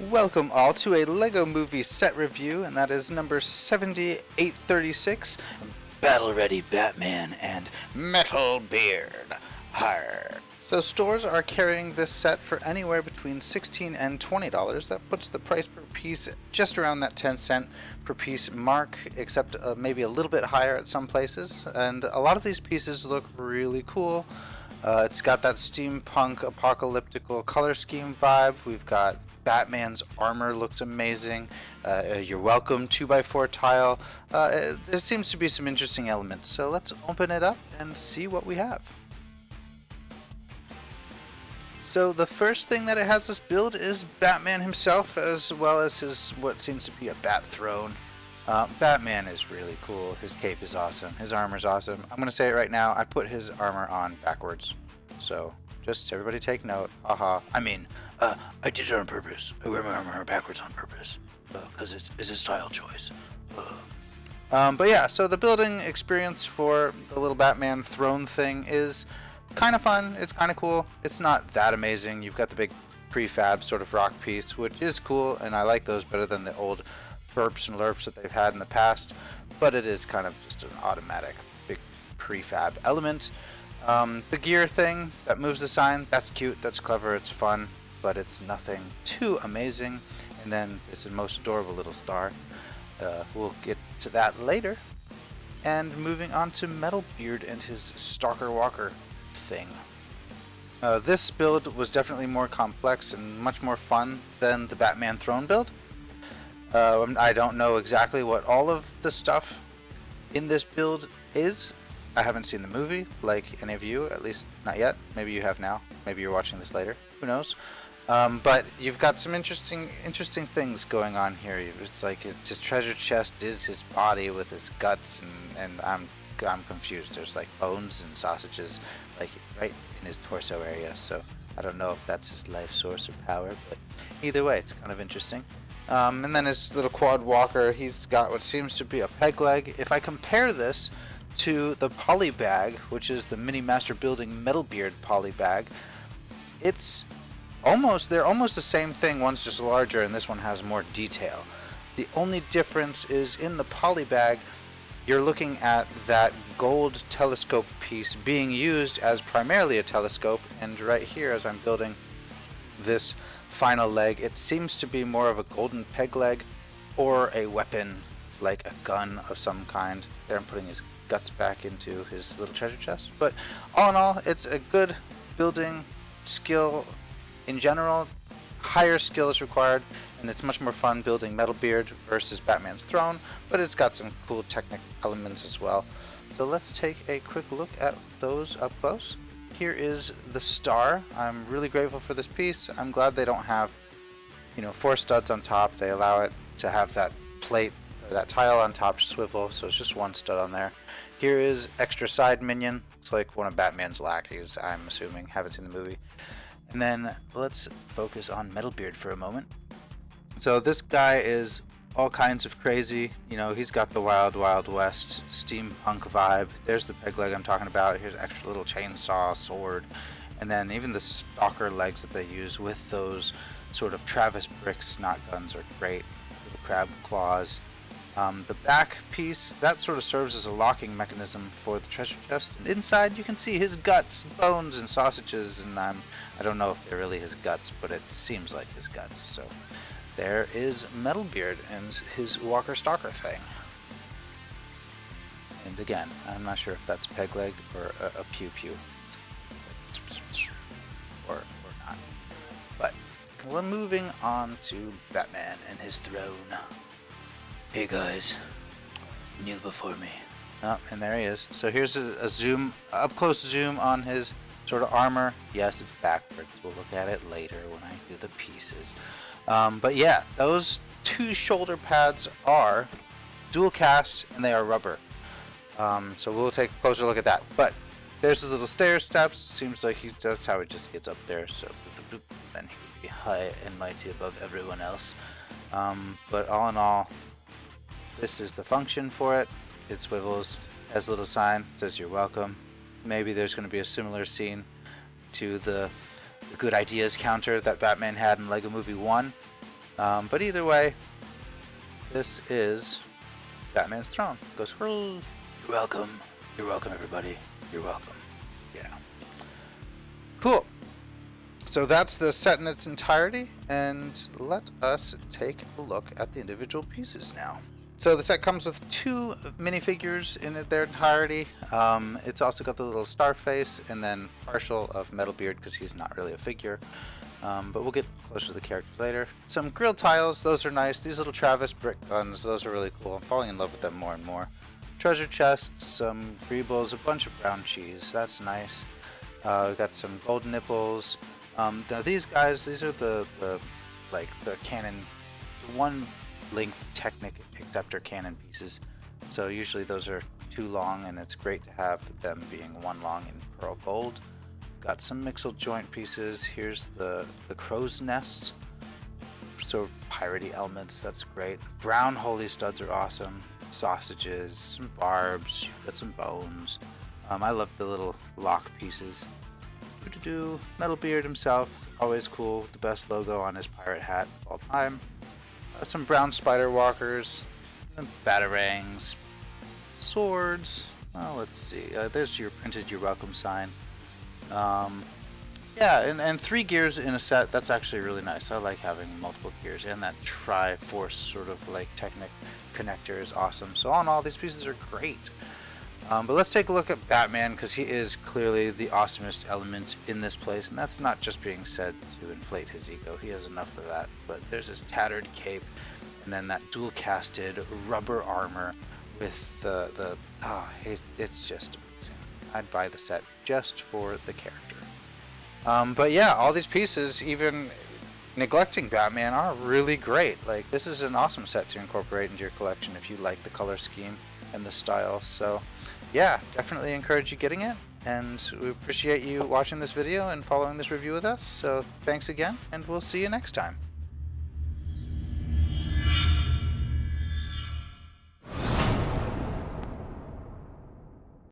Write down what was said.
Welcome all to a LEGO Movie set review, and that is number 7836, Battle Ready Batman and MetalBeard. Arr. So stores are carrying this set for anywhere between $16 and $20. That puts the price per piece just around that 10-cent per piece mark, except maybe a little bit higher at some places. And a lot of these pieces look really cool. It's got that steampunk apocalyptical color scheme vibe. We've got Batman's armor looks amazing. You're welcome 2x4 tile. There seems to be some interesting elements. So let's open it up and see what we have. So the first thing that it has us build is Batman himself, as well as his what seems to be a bat throne. Batman is really cool. His cape is awesome. His armor's awesome. I'm gonna say it right now. I put his armor on backwards. So just everybody take note. Haha. I did it on purpose. I wear my armor backwards on purpose because it's a style choice. But yeah, so the building experience for the little Batman throne thing is kind of fun. It's kind of cool. It's not that amazing. You've got the big prefab sort of rock piece, which is cool, and I like those better than the old burps and lerps that they've had in the past. But it is kind of just an automatic big prefab element. The gear thing that moves the sign, that's cute, that's clever, it's fun, but it's nothing too amazing. And then this most adorable little star. We'll get to that later. And moving on to MetalBeard and his Stalker Walker thing. This build was definitely more complex and much more fun than the Batman throne build. I don't know exactly what all of the stuff in this build is. I haven't seen the movie, like any of you, at least not yet. Maybe you have now. Maybe you're watching this later. Who knows? But you've got some interesting things going on here. It's like his treasure chest is his body with his guts, and I'm confused. There's like bones and sausages, like right in his torso area. So I don't know if that's his life source or power, but either way, it's kind of interesting. And then his little quad walker, he's got what seems to be a peg leg. If I compare this to the poly bag, which is the Mini Master Building MetalBeard poly bag, they're almost the same thing. One's just larger and this one has more detail. The only difference is in the poly bag, you're looking at that gold telescope piece being used as primarily a telescope, and right here as I'm building this final leg, it seems to be more of a golden peg leg or a weapon like a gun of some kind. There I'm putting his guts back into his little treasure chest. But all in all, it's a good building skill in general. Higher skill is required, and it's much more fun building MetalBeard versus Batman's throne, but it's got some cool technical elements as well. So let's take a quick look at those up close. Here is the star. I'm really grateful for this piece. I'm glad they don't have, 4 studs on top. They allow it to have that plate or that tile on top swivel, so it's just 1 stud on there. Here is extra side minion. It's like one of Batman's lackeys, I'm assuming. Haven't seen the movie. And then let's focus on MetalBeard for a moment. So this guy is all kinds of crazy. He's got the Wild Wild West steampunk vibe. There's the peg leg I'm talking about. Here's extra little chainsaw, sword, and then even the stalker legs that they use with those sort of Travis brick snot guns are great. Little crab claws. The back piece, that sort of serves as a locking mechanism for the treasure chest. And inside you can see his guts, bones, and sausages, and I don't know if they're really his guts, but it seems like his guts. So there is MetalBeard and his Walker Stalker thing. And again, I'm not sure if that's peg leg or a pew pew. Or not. But we're moving on to Batman and his throne. Hey guys, kneel before me. Oh, and there he is. So here's a zoom, up close zoom on his sort of armor. Yes, it's backwards. We'll look at it later when I do the pieces. But yeah, those 2 shoulder pads are dual cast and they are rubber. So we'll take a closer look at that. But there's his little stair steps. Seems like that's how he just gets up there. So then he would be high and mighty above everyone else. But all in all, this is the function for it. It swivels, has a little sign, says you're welcome. Maybe there's going to be a similar scene to the good ideas counter that Batman had in LEGO Movie 1. But either way, this is Batman's throne. Goes, you're welcome. You're welcome, everybody. You're welcome. Yeah. Cool. So that's the set in its entirety, and let us take a look at the individual pieces now. So the set comes with 2 minifigures in their entirety. It's also got the little star face and then partial of MetalBeard because he's not really a figure. But we'll get closer to the characters later. Some grill tiles, those are nice. These little Travis brick guns, those are really cool. I'm falling in love with them more and more. Treasure chests, some greebles, a bunch of brown cheese, that's nice. We've got some gold nipples. Now these guys, these are the cannon, one length Technic acceptor cannon pieces. So usually those are 2 long, and it's great to have them being 1 long in pearl gold. Got some mixel joint pieces. Here's the crow's nests. So piratey elements, that's great. Brown holy studs are awesome. Sausages, some barbs, you've got some bones. I love the little lock pieces. MetalBeard himself, always cool. The best logo on his pirate hat of all time. Some brown spider walkers, some batarangs, swords. Well, let's see. There's your printed "You're Welcome" sign. Yeah, and 3 gears in a set. That's actually really nice. I like having multiple gears, and that Tri-Force sort of like Technic connector is awesome. So all in all, these pieces are great. But let's take a look at Batman, because he is clearly the awesomest element in this place, and that's not just being said to inflate his ego. He has enough of that. But there's this tattered cape, and then that dual-casted rubber armor with it's just amazing. I'd buy the set just for the character. But yeah, all these pieces, even neglecting Batman, are really great. Like, this is an awesome set to incorporate into your collection if you like the color scheme and the style. So yeah, definitely encourage you getting it, and we appreciate you watching this video and following this review with us. So thanks again, and we'll see you next time.